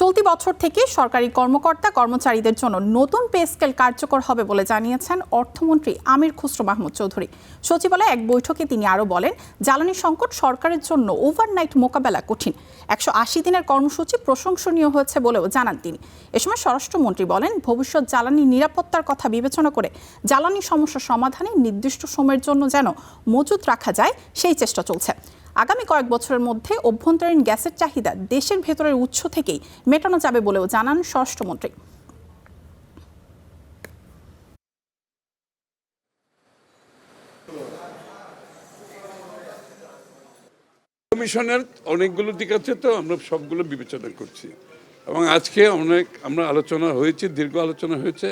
চলতি বছর থেকে সরকারি কর্মকর্তা কর্মচারীদের জন্য নতুন পে স্কেল কার্যকর হবে বলে জানিয়েছেন অর্থমন্ত্রী আমির খুসরো মাহমুদ চৌধুরী। সচিবালয়ে এক বৈঠকে তিনি আরও বলেন, জ্বালানি সংকট সরকারের জন্য ওভারনাইট মোকাবেলা কঠিন। 180 দিনের কর্মসূচি প্রশংসনীয় হয়েছে বলেও জানান তিনি। এ সময় স্বরাষ্ট্রমন্ত্রী বলেন, ভবিষ্যৎ জ্বালানি নিরাপত্তার কথা বিবেচনা করে জ্বালানি সমস্যা সমাধানে নির্দিষ্ট সময়ের জন্য যেন মজুত রাখা যায় সেই চেষ্টা চলছে। আগামী কয়েক বছরের মধ্যে অভ্যন্তরীণ গ্যাসের চাহিদা দেশের ভেতরের উৎস থেকেই মেটানো যাবে বলেও জানান স্বরাষ্ট্রমন্ত্রী। কমিশনের অনেকগুলো দিক আছে, তো আমরা সবগুলো বিবেচনা করছি এবং আজকে আমরা আলোচনা হয়েছে, দীর্ঘ আলোচনা হয়েছে,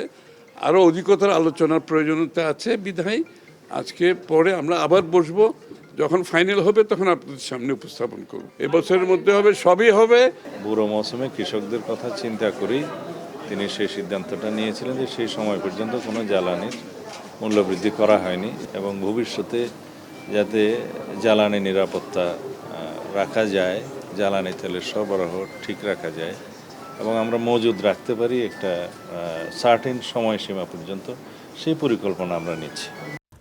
আরও অধিকতর আলোচনার প্রয়োজনীয়তা আছে বিধায় আজকে পরে আমরা আবার বসবো, যখন ফাইনাল হবে তখন আপনাদের সামনে উপস্থাপন করব। এবছরের মধ্যে হবে, সবই হবে। বুড়ো মৌসুমে কৃষকদের কথা চিন্তা করেই তিনি সেই সিদ্ধান্তটা নিয়েছিলেন যে সেই সময় পর্যন্ত কোনো জ্বালানির মূল্যবৃদ্ধি করা হয়নি এবং ভবিষ্যতে যাতে জ্বালানি নিরাপত্তা রাখা যায়, জ্বালানি তেলের সরবরাহ ঠিক রাখা যায় এবং আমরা মজুদ রাখতে পারি একটা সার্টেন সময়সীমা পর্যন্ত, সেই পরিকল্পনা আমরা নিচ্ছি।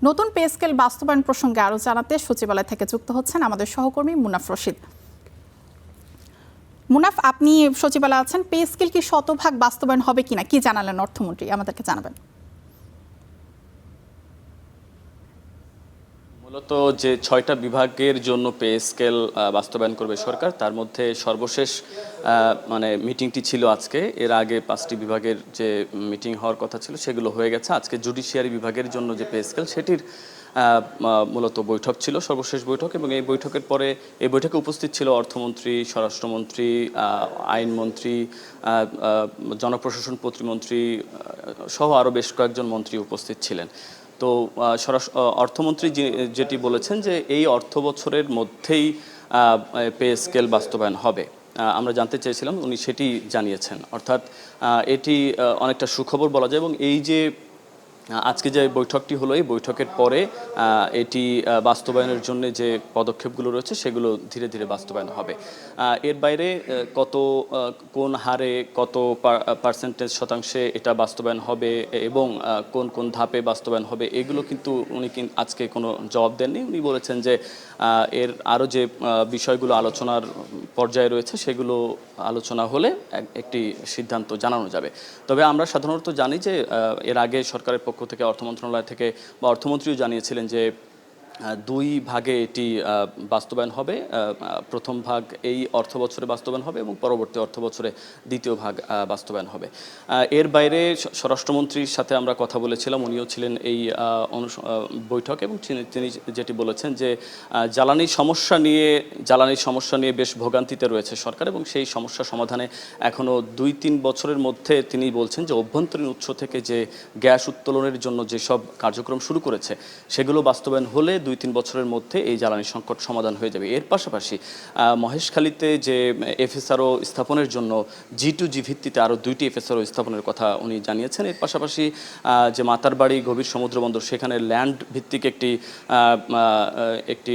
নতুন পে স্কেল বাস্তবায়ন প্রসঙ্গে আরও জানাতে সচিবালয় থেকে যুক্ত হচ্ছেন আমাদের সহকর্মী মুনাফ রশিদ। মুনাফ, আপনি সচিবালয়ে আছেন, পে স্কেল কি শতভাগ বাস্তবায়ন হবে কিনা কি জানালেন অর্থমন্ত্রী, আমাদেরকে জানাবেন। মূলত যে 6টা বিভাগের জন্য পে স্কেল বাস্তবায়ন করবে সরকার, তার মধ্যে সর্বশেষ মিটিংটি ছিল আজকে। এর আগে 5টি বিভাগের যে মিটিং হওয়ার কথা ছিল সেগুলো হয়ে গেছে। আজকে জুডিশিয়ারি বিভাগের জন্য যে পে স্কেল সেটির মূলত বৈঠক ছিল, সর্বশেষ বৈঠক, এবং এই বৈঠকের পরে এই বৈঠকে উপস্থিত ছিল অর্থমন্ত্রী, স্বরাষ্ট্রমন্ত্রী, আইনমন্ত্রী, জনপ্রশাসন প্রতিমন্ত্রী সহ আরও বেশ কয়েকজন মন্ত্রী উপস্থিত ছিলেন। তো অর্থমন্ত্রী যেটি বলেছেন যে এই অর্থ বছরের মধ্যেই পে স্কেল বাস্তবায়ন হবে। আমরা জানতে চেয়েছিলাম, উনি সেটি জানিয়েছেন, অর্থাৎ এটি অনেকটা সুখবর বলা যায়। এবং এই যে আজকে যে বৈঠকটি হলো, এই বৈঠকের পরে এটি বাস্তবায়নের জন্য যে পদক্ষেপগুলো রয়েছে সেগুলো ধীরে ধীরে বাস্তবায়ন হবে। এর বাইরে কোন হারে, কত পার্সেন্টেজ শতাংশে এটা বাস্তবায়ন হবে এবং কোন কোন ধাপে বাস্তবায়ন হবে, এগুলো কিন্তু উনি আজকে কোনো জবাব দেননি। উনি বলেছেন যে এর আরও যে বিষয়গুলো আলোচনার পর্যায়ে রয়েছে সেগুলো আলোচনা হলে একটি সিদ্ধান্ত জানানো যাবে। তবে আমরা সাধারণত জানি যে এর আগে সরকারের পক্ষ থেকে, অর্থ মন্ত্রণালয় থেকে বা অর্থমন্ত্রীও জানিয়েছিলেন যে 2 ভাগে এটি বাস্তবায়ন হবে। প্রথম ভাগ এই অর্থ বছরে বাস্তবায়ন হবে এবং পরবর্তী অর্থ বছরে দ্বিতীয় ভাগ বাস্তবায়ন হবে। এর বাইরে স্বরাষ্ট্রমন্ত্রীর সাথে আমরা কথা বলেছিলাম, উনিও ছিলেন এই বৈঠক, এবং তিনি যেটি বলেছেন যে জ্বালানির সমস্যা নিয়ে বেশ ভোগান্তিতে রয়েছে সরকার, এবং সেই সমস্যা সমাধানে এখনও 2-3 বছরের মধ্যে তিনি বলছেন যে অভ্যন্তরীণ উৎস থেকে যে গ্যাস উত্তোলনের জন্য যেসব কার্যক্রম শুরু করেছে সেগুলো বাস্তবায়ন হলে 2-3 বছরের মধ্যে এই জ্বালানি সংকট সমাধান হয়ে যাবে। এর পাশাপাশি মহেশখালীতে যে এফএসআরও স্থাপনের জন্য G2G ভিত্তিতে আরও 2টি এফএসআরও স্থাপনের কথা উনি জানিয়েছেন। এর পাশাপাশি যে মাতারবাড়ি গভীর সমুদ্র বন্দর, সেখানে ল্যান্ড ভিত্তিক একটি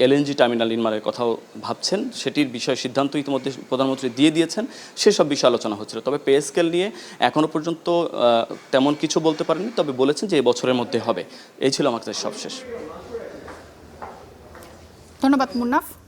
এলএনজি টার্মিনাল নির্মাণের কথাও ভাবছেন। সেটির বিষয়ে সিদ্ধান্ত ইতিমধ্যে প্রধানমন্ত্রী দিয়ে দিয়েছেন। সেসব বিষয়ে আলোচনা হচ্ছিল। তবে পে স্কেল নিয়ে এখনও পর্যন্ত তেমন কিছু বলতে পারেননি, তবে বলেছেন যে এই বছরের মধ্যে হবে। এই ছিল আমার কাছে সবশেষ। ধন্যবাদ মুনাফ।